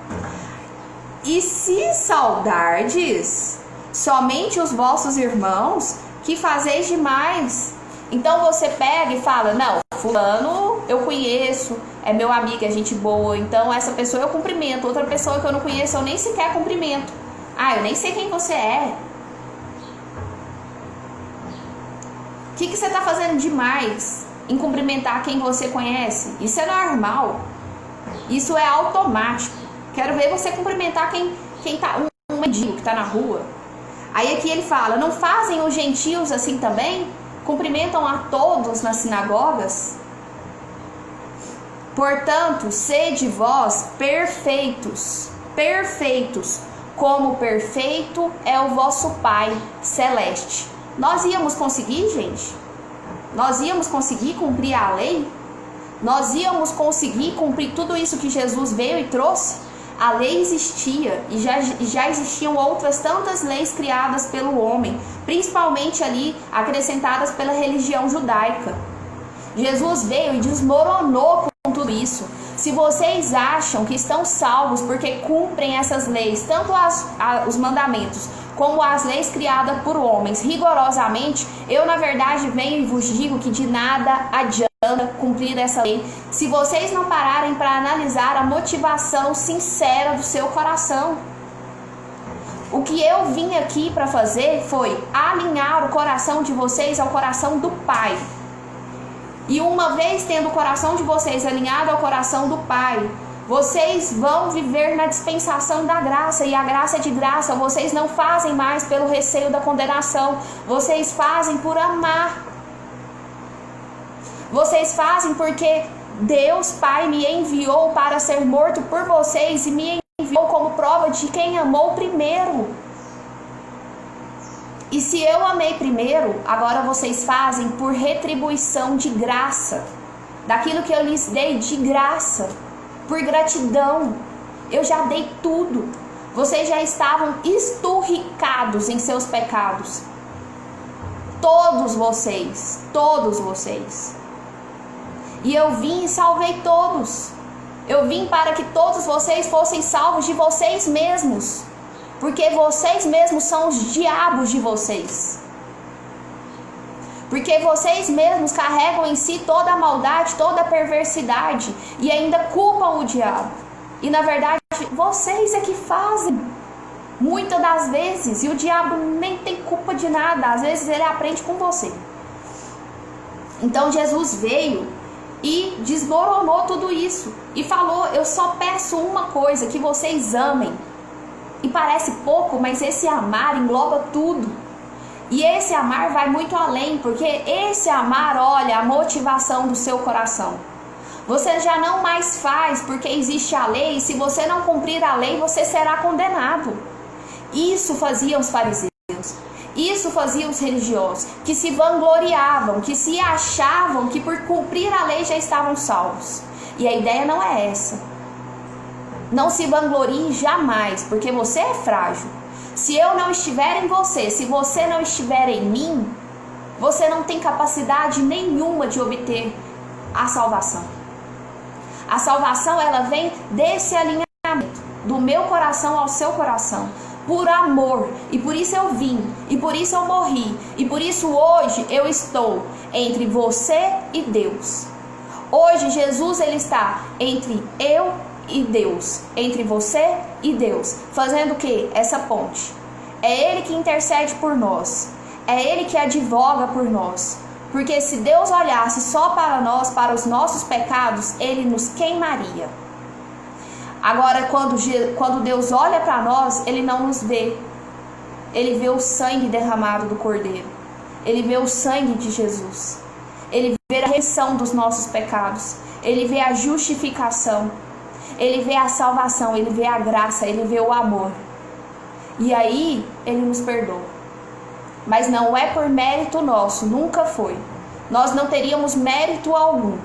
E se saudardes somente os vossos irmãos, que fazeis demais. Então você pega e fala, não, fulano eu conheço, é meu amigo, é gente boa, então essa pessoa eu cumprimento, outra pessoa que eu não conheço eu nem sequer cumprimento. Ah, eu nem sei quem você é. O que você está fazendo demais em cumprimentar quem você conhece? Isso é normal. Isso é automático. Quero ver você cumprimentar quem tá, um mendigo que está na rua. Aí aqui ele fala, não fazem os gentios assim também? Cumprimentam a todos nas sinagogas? Portanto, sede vós perfeitos, perfeitos, como perfeito é o vosso Pai Celeste. Nós íamos conseguir, gente? Nós íamos conseguir cumprir a lei? Nós íamos conseguir cumprir tudo isso que Jesus veio e trouxe? A lei existia e já existiam outras tantas leis criadas pelo homem, principalmente ali acrescentadas pela religião judaica. Jesus veio e desmoronou com tudo isso. Se vocês acham que estão salvos porque cumprem essas leis, tanto os mandamentos como as leis criadas por homens, rigorosamente, eu na verdade venho e vos digo que de nada adianta cumprir essa lei se vocês não pararem para analisar a motivação sincera do seu coração. O que eu vim aqui para fazer foi alinhar o coração de vocês ao coração do Pai. E uma vez tendo o coração de vocês alinhado ao coração do Pai, vocês vão viver na dispensação da graça, e a graça é de graça. Vocês não fazem mais pelo receio da condenação, vocês fazem por amar. Vocês fazem porque Deus Pai me enviou para ser morto por vocês e me enviou como prova de quem amou primeiro. E se eu amei primeiro, agora vocês fazem por retribuição de graça, daquilo que eu lhes dei de graça, por gratidão. Eu já dei tudo. Vocês já estavam esturricados em seus pecados. Todos vocês, todos vocês. E eu vim e salvei todos. Eu vim para que todos vocês fossem salvos de vocês mesmos. Porque vocês mesmos são os diabos de vocês. Porque vocês mesmos carregam em si toda a maldade, toda a perversidade. E ainda culpam o diabo. E na verdade, vocês é que fazem. Muitas das vezes. E o diabo nem tem culpa de nada. Às vezes ele aprende com você. Então Jesus veio e desmoronou tudo isso. E falou, eu só peço uma coisa, que vocês amem. E parece pouco, mas esse amar engloba tudo. E esse amar vai muito além, porque esse amar olha a motivação do seu coração. Você já não mais faz porque existe a lei, e se você não cumprir a lei, você será condenado. Isso faziam os fariseus. Isso faziam os religiosos, que se vangloriavam, que se achavam que por cumprir a lei já estavam salvos. E a ideia não é essa. Não se vanglorie jamais, porque você é frágil. Se eu não estiver em você, se você não estiver em mim, você não tem capacidade nenhuma de obter a salvação. A salvação, ela vem desse alinhamento, do meu coração ao seu coração, por amor, e por isso eu vim, e por isso eu morri, e por isso hoje eu estou entre você e Deus. Hoje Jesus ele está entre eu e Deus, entre você e Deus, fazendo o que? Essa ponte. É Ele que intercede por nós, é Ele que advoga por nós, porque se Deus olhasse só para nós, para os nossos pecados, Ele nos queimaria. Agora, quando Deus olha para nós, Ele não nos vê. Ele vê o sangue derramado do Cordeiro. Ele vê o sangue de Jesus. Ele vê a remissão dos nossos pecados. Ele vê a justificação. Ele vê a salvação. Ele vê a graça. Ele vê o amor. E aí, Ele nos perdoa. Mas não é por mérito nosso. Nunca foi. Nós não teríamos mérito algum.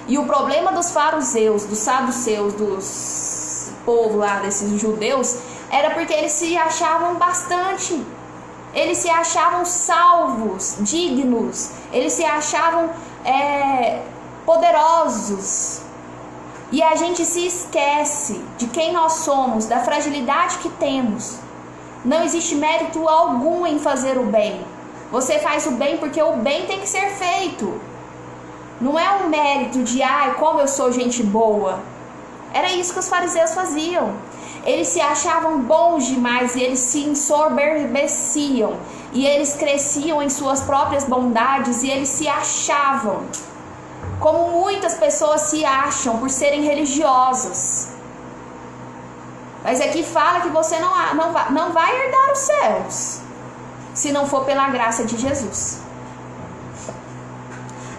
E o problema dos fariseus, dos saduceus, dos povos lá, desses judeus, era porque eles se achavam bastante. Eles se achavam salvos, dignos. Eles se achavam poderosos. E a gente se esquece de quem nós somos, da fragilidade que temos. Não existe mérito algum em fazer o bem. Você faz o bem porque o bem tem que ser feito. Não é um mérito de, como eu sou gente boa. Era isso que os fariseus faziam. Eles se achavam bons demais e eles se ensoberbeciam. E eles cresciam em suas próprias bondades e eles se achavam. Como muitas pessoas se acham por serem religiosas. Mas aqui fala que você não vai herdar os céus se não for pela graça de Jesus.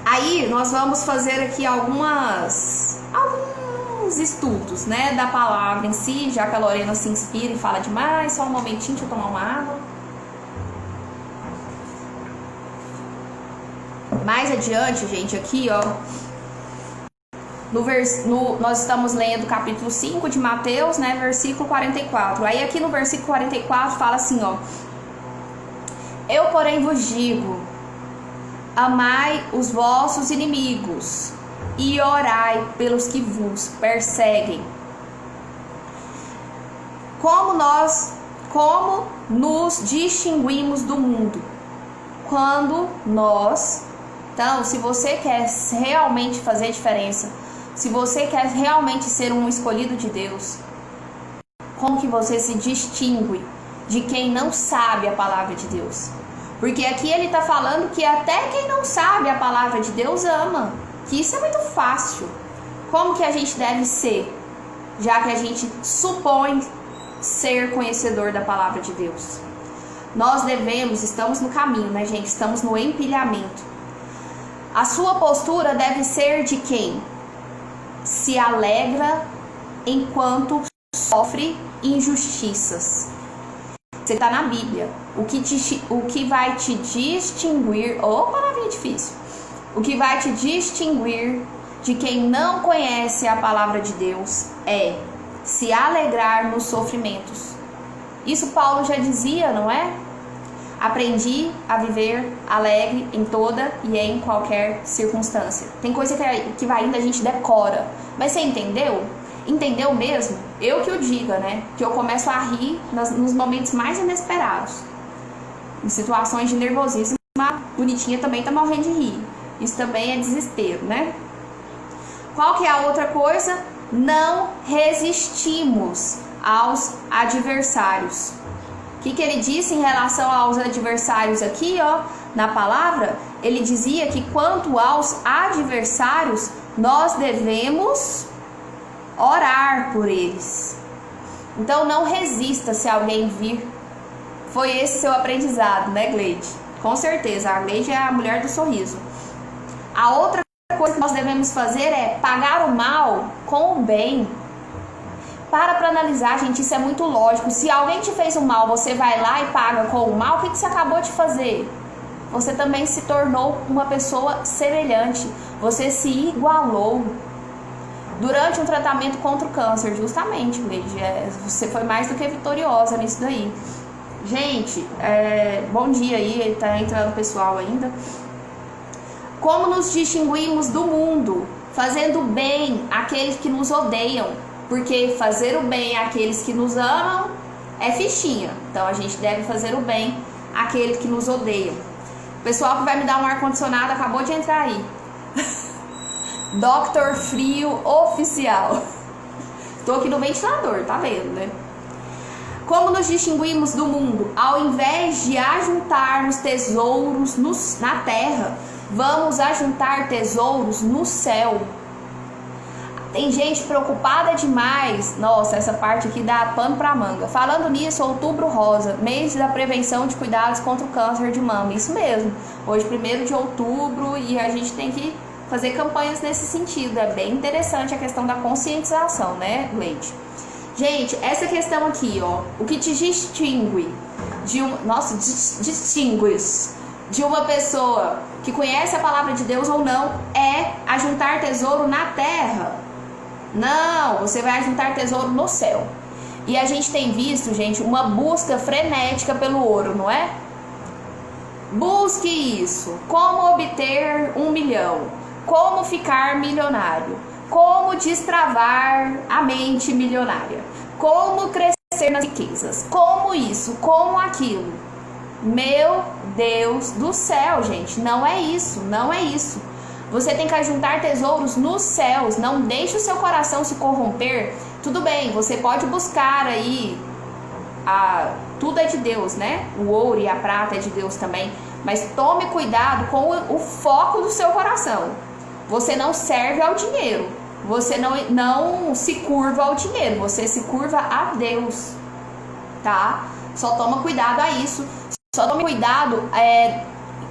Aí nós vamos fazer aqui alguns estudos, né, da palavra em si, já que a Lorena se inspira e fala demais. Só um momentinho, deixa eu tomar uma água. Mais adiante, gente, aqui, ó, nós estamos lendo o capítulo 5 de Mateus, né, versículo 44. Aí aqui no versículo 44 fala assim, ó: Eu, porém, vos digo, amai os vossos inimigos e orai pelos que vos perseguem. Como nos distinguimos do mundo? Então, se você quer realmente fazer diferença, se você quer realmente ser um escolhido de Deus, como que você se distingue de quem não sabe a palavra de Deus? Porque aqui ele está falando que até quem não sabe a palavra de Deus ama. Que isso é muito fácil. Como que a gente deve ser? Já que a gente supõe ser conhecedor da palavra de Deus. Nós estamos no caminho, né, gente? Estamos no empilhamento. A sua postura deve ser de quem se alegra enquanto sofre injustiças. Você está na Bíblia. O que vai te distinguir, palavrinha difícil. O que vai te distinguir de quem não conhece a palavra de Deus é se alegrar nos sofrimentos. Isso Paulo já dizia, não é? Aprendi a viver alegre em toda e em qualquer circunstância. Tem coisa que vai indo, a gente decora. Mas você entendeu? Entendeu mesmo? Eu que o diga, né? Que eu começo a rir nos momentos mais inesperados. Em situações de nervosismo, uma bonitinha também tá morrendo de rir. Isso também é desespero, né? Qual que é a outra coisa? Não resistimos aos adversários. O que ele disse em relação aos adversários aqui, ó, na palavra? Ele dizia que quanto aos adversários, nós devemos orar por eles. Então não resista se alguém vir. Foi esse seu aprendizado, né, Gleide? Com certeza, a Gleide é a mulher do sorriso. A outra coisa que nós devemos fazer é pagar o mal com o bem. Para analisar, gente, isso é muito lógico. Se alguém te fez um mal, você vai lá e paga com o mal, o que você acabou de fazer? Você também se tornou uma pessoa semelhante. Você se igualou. Durante um tratamento contra o câncer, justamente, você foi mais do que vitoriosa nisso daí. Gente, bom dia aí, tá entrando o pessoal ainda. Como nos distinguimos do mundo? Fazendo bem àqueles que nos odeiam. Porque fazer o bem àqueles que nos amam é fichinha. Então a gente deve fazer o bem àquele que nos odeia. O pessoal que vai me dar um ar-condicionado acabou de entrar aí. Dr. Frio Oficial. Estou aqui no ventilador, tá vendo, né? Como nos distinguimos do mundo? Ao invés de ajuntarmos tesouros na terra, vamos ajuntar tesouros no céu. Tem gente preocupada demais. Nossa, essa parte aqui dá pano pra manga. Falando nisso, Outubro Rosa, mês da prevenção de cuidados contra o câncer de mama. Isso mesmo. Hoje, 1º de outubro, e a gente tem que fazer campanhas nesse sentido. É bem interessante a questão da conscientização, né, Leite? Gente, essa questão aqui, ó, o que te distingue de de uma pessoa que conhece a palavra de Deus ou não é ajuntar tesouro na terra. Não, você vai ajuntar tesouro no céu. E a gente tem visto, gente, uma busca frenética pelo ouro, não é? Busque isso. Como obter 1 milhão? Como ficar milionário? Como destravar a mente milionária? Como crescer nas riquezas? Como isso? Como aquilo? Meu Deus do céu, gente, não é isso, não é isso. Você tem que ajuntar tesouros nos céus. Não deixe o seu coração se corromper. Tudo bem, você pode buscar aí, tudo é de Deus, né? O ouro e a prata é de Deus também. Mas tome cuidado com o foco do seu coração. Você não serve ao dinheiro. Você não se curva ao dinheiro. Você se curva a Deus, tá? Só toma cuidado a isso. Só tome cuidado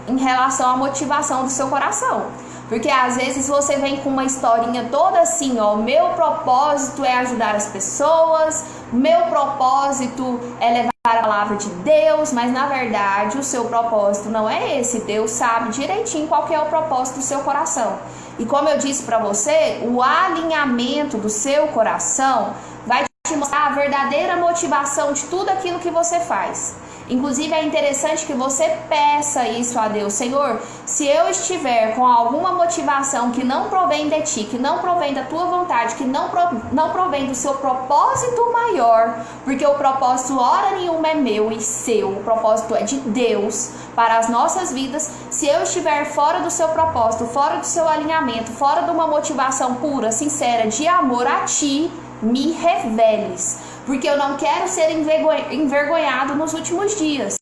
em relação à motivação do seu coração. Porque às vezes você vem com uma historinha toda assim, ó, meu propósito é ajudar as pessoas, meu propósito é levar a palavra de Deus, mas na verdade o seu propósito não é esse. Deus sabe direitinho qual que é o propósito do seu coração. E como eu disse para você, o alinhamento do seu coração vai te mostrar a verdadeira motivação de tudo aquilo que você faz. Inclusive é interessante que você peça isso a Deus. Senhor, se eu estiver com alguma motivação que não provém de ti, que não provém da tua vontade, que não provém do seu propósito maior, porque o propósito hora nenhuma é meu e seu, o propósito é de Deus para as nossas vidas. Se eu estiver fora do seu propósito, fora do seu alinhamento, fora de uma motivação pura, sincera, de amor a ti, me reveles. Porque eu não quero ser envergonhado nos últimos dias.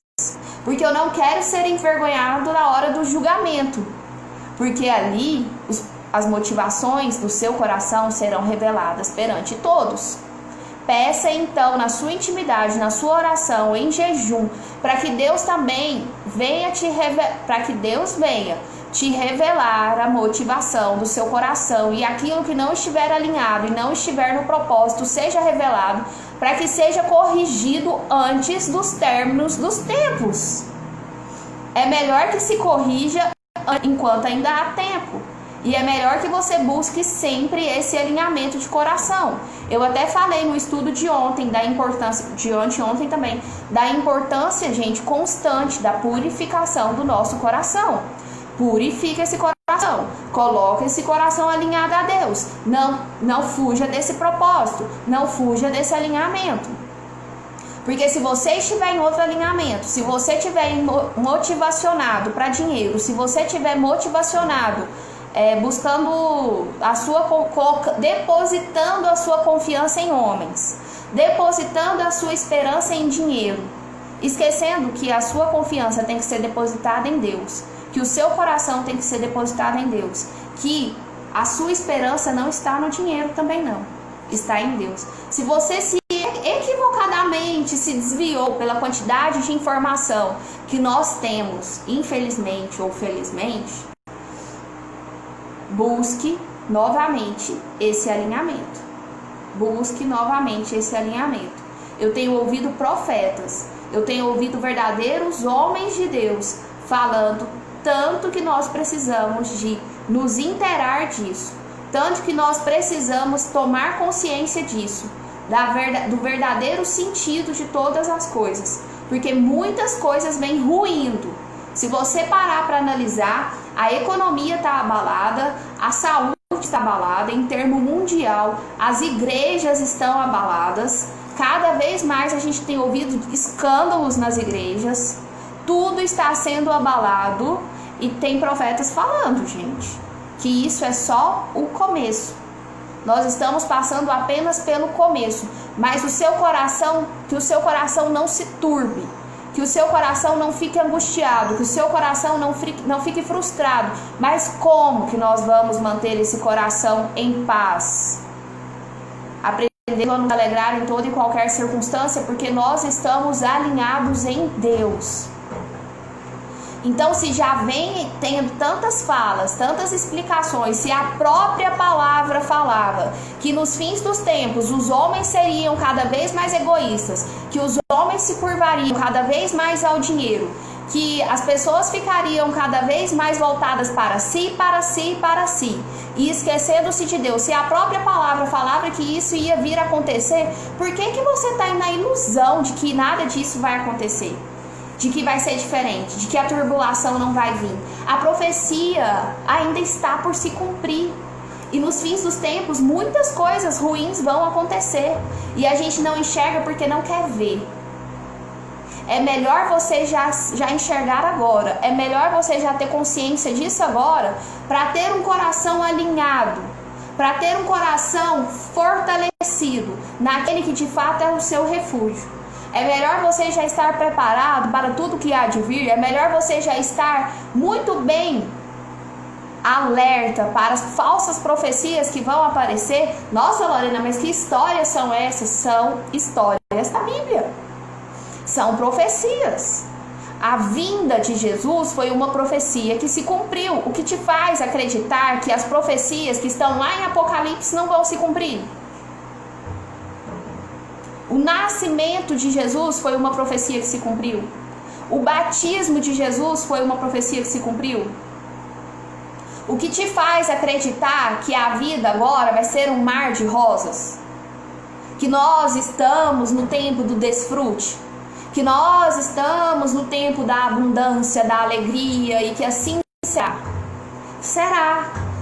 Porque eu não quero ser envergonhado na hora do julgamento. Porque ali as motivações do seu coração serão reveladas perante todos. Peça então na sua intimidade, na sua oração, em jejum, para que Deus também venha te revelar a motivação do seu coração, e aquilo que não estiver alinhado e não estiver no propósito seja revelado, para que seja corrigido antes dos términos dos tempos. É melhor que se corrija enquanto ainda há tempo. E é melhor que você busque sempre esse alinhamento de coração. Eu até falei no estudo de ontem, da importância, de anteontem também, da importância, gente, constante da purificação do nosso coração. Purifica esse coração, coloca esse coração alinhado a Deus. Não fuja desse propósito, não fuja desse alinhamento. Porque se você estiver em outro alinhamento, se você estiver motivacionado para dinheiro, se você estiver motivacionado buscando depositando a sua confiança em homens, depositando a sua esperança em dinheiro, esquecendo que a sua confiança tem que ser depositada em Deus, que o seu coração tem que ser depositado em Deus, que a sua esperança não está no dinheiro também não, está em Deus. Se você se equivocadamente se desviou pela quantidade de informação que nós temos, infelizmente ou felizmente, busque novamente esse alinhamento. Busque novamente esse alinhamento. Eu tenho ouvido profetas, eu tenho ouvido verdadeiros homens de Deus falando tanto que nós precisamos de nos inteirar disso, tanto que nós precisamos tomar consciência disso, do verdadeiro sentido de todas as coisas, porque muitas coisas vêm ruindo. Se você parar para analisar, a economia está abalada, a saúde está abalada, em termo mundial, as igrejas estão abaladas. Cada vez mais a gente tem ouvido escândalos nas igrejas. Tudo está sendo abalado e tem profetas falando, gente, que isso é só o começo. Nós estamos passando apenas pelo começo, mas que o seu coração não se turbe, que o seu coração não fique angustiado, que o seu coração não fique frustrado. Mas como que nós vamos manter esse coração em paz? Aprendendo a nos alegrar em toda e qualquer circunstância, porque nós estamos alinhados em Deus. Então, se já vem tendo tantas falas, tantas explicações, se a própria palavra falava que nos fins dos tempos os homens seriam cada vez mais egoístas, que os homens se curvariam cada vez mais ao dinheiro, que as pessoas ficariam cada vez mais voltadas para si, para si, para si, e esquecendo-se de Deus, se a própria palavra falava que isso ia vir a acontecer, por que você está na ilusão de que nada disso vai acontecer? De que vai ser diferente, de que a tribulação não vai vir? A profecia ainda está por se cumprir. E nos fins dos tempos, muitas coisas ruins vão acontecer. E a gente não enxerga porque não quer ver. É melhor você já enxergar agora. É melhor você já ter consciência disso agora, para ter um coração alinhado, para ter um coração fortalecido naquele que de fato é o seu refúgio. É melhor você já estar preparado para tudo que há de vir. É melhor você já estar muito bem alerta para as falsas profecias que vão aparecer. Nossa, Lorena, mas que histórias são essas? São histórias da Bíblia. São profecias. A vinda de Jesus foi uma profecia que se cumpriu. O que te faz acreditar que as profecias que estão lá em Apocalipse não vão se cumprir? O nascimento de Jesus foi uma profecia que se cumpriu. O batismo de Jesus foi uma profecia que se cumpriu. O que te faz acreditar que a vida agora vai ser um mar de rosas? Que nós estamos no tempo do desfrute? Que nós estamos no tempo da abundância, da alegria e que assim será?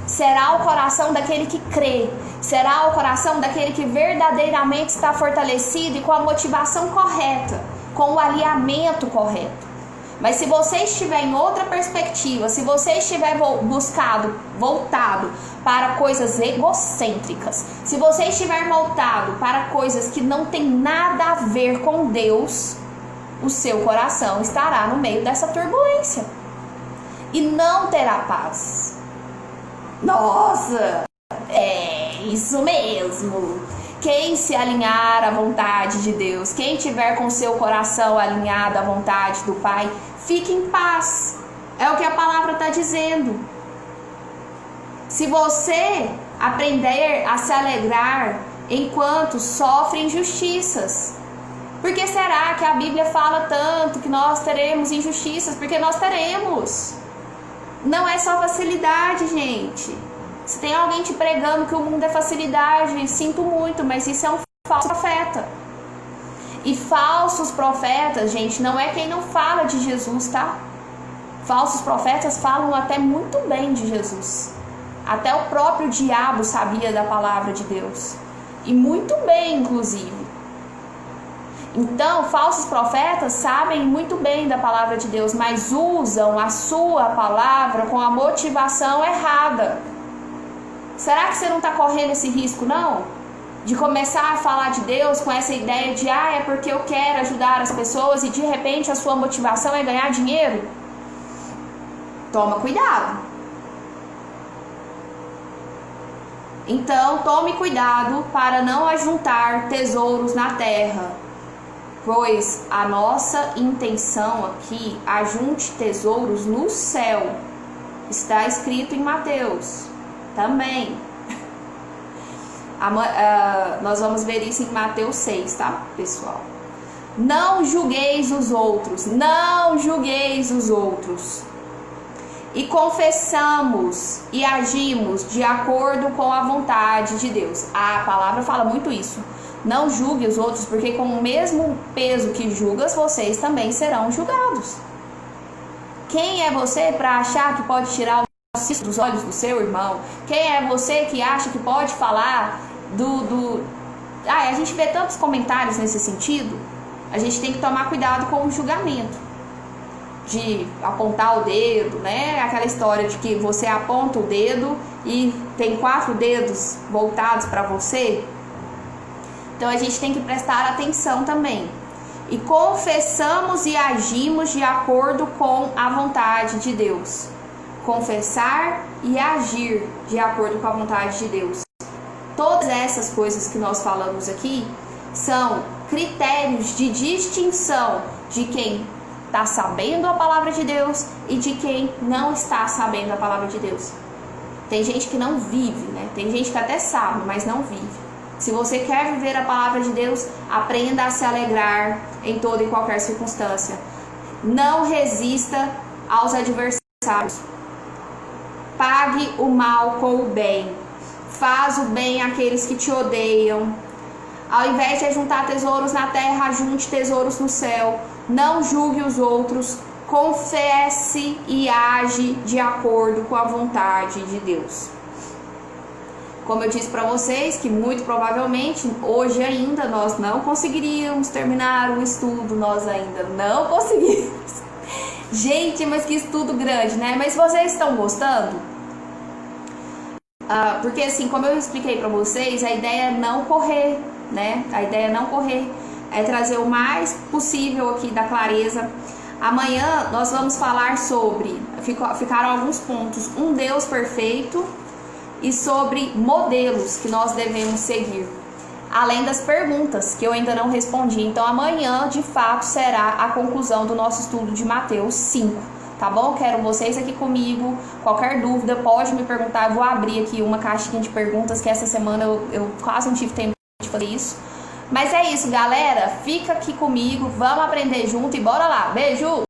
Será o coração daquele que crê. Será o coração daquele que verdadeiramente está fortalecido e com a motivação correta, com o alinhamento correto. Mas se você estiver em outra perspectiva, se você estiver voltado para coisas egocêntricas, se você estiver voltado para coisas que não tem nada a ver com Deus, o seu coração estará no meio dessa turbulência e não terá paz. Nossa, é isso mesmo. Quem se alinhar à vontade de Deus, quem tiver com seu coração alinhado à vontade do Pai, fique em paz. É o que a palavra está dizendo. Se você aprender a se alegrar enquanto sofre injustiças, por que será que a Bíblia fala tanto que nós teremos injustiças? Porque nós teremos. Não é só facilidade, gente. Se tem alguém te pregando que o mundo é facilidade, sinto muito, mas isso é um falso profeta. E falsos profetas, gente, não é quem não fala de Jesus, tá? Falsos profetas falam até muito bem de Jesus. Até o próprio diabo sabia da palavra de Deus. E muito bem, inclusive. Então, falsos profetas sabem muito bem da palavra de Deus, mas usam a sua palavra com a motivação errada. Será que você não está correndo esse risco, não? De começar a falar de Deus com essa ideia de é porque eu quero ajudar as pessoas e de repente a sua motivação é ganhar dinheiro? Toma cuidado. Então, tome cuidado para não ajuntar tesouros na terra, pois a nossa intenção aqui, ajunte tesouros no céu. Está escrito em Mateus também. Nós vamos ver isso em Mateus 6, tá, pessoal? Não julgueis os outros, não julgueis os outros. E confessamos e agimos de acordo com a vontade de Deus. A palavra fala muito isso. Não julgue os outros, porque com o mesmo peso que julgas, vocês também serão julgados. Quem é você para achar que pode tirar dos olhos do seu irmão? Quem é você que acha que pode falar a gente vê tantos comentários nesse sentido. A gente tem que tomar cuidado com o julgamento, de apontar o dedo, né? Aquela história de que você aponta o dedo e tem 4 dedos voltados para você. Então a gente tem que prestar atenção também. E confessamos e agimos de acordo com a vontade de Deus. Confessar e agir de acordo com a vontade de Deus. Todas essas coisas que nós falamos aqui são critérios de distinção de quem está sabendo a palavra de Deus e de quem não está sabendo a palavra de Deus. Tem gente que não vive, né? Tem gente que até sabe, mas não vive. Se você quer viver a palavra de Deus, aprenda a se alegrar em toda e qualquer circunstância. Não resista aos adversários. Pague o mal com o bem. Faz o bem àqueles que te odeiam. Ao invés de juntar tesouros na terra, junte tesouros no céu. Não julgue os outros. Confesse e age de acordo com a vontade de Deus. Como eu disse para vocês, que muito provavelmente hoje ainda nós não conseguiríamos terminar o estudo. Nós ainda não conseguimos. Gente, mas que estudo grande, né? Mas vocês estão gostando? Porque assim, como eu expliquei para vocês, a ideia é não correr, né? A ideia é não correr, é trazer o mais possível aqui da clareza. Amanhã nós vamos falar sobre, ficaram alguns pontos, um Deus perfeito e sobre modelos que nós devemos seguir, além das perguntas que eu ainda não respondi. Então amanhã, de fato, será a conclusão do nosso estudo de Mateus 5. Tá bom? Quero vocês aqui comigo. Qualquer dúvida pode me perguntar. Eu vou abrir aqui uma caixinha de perguntas, que essa semana eu quase não tive tempo de fazer isso. Mas é isso, galera. Fica aqui comigo. Vamos aprender junto e bora lá. Beijo!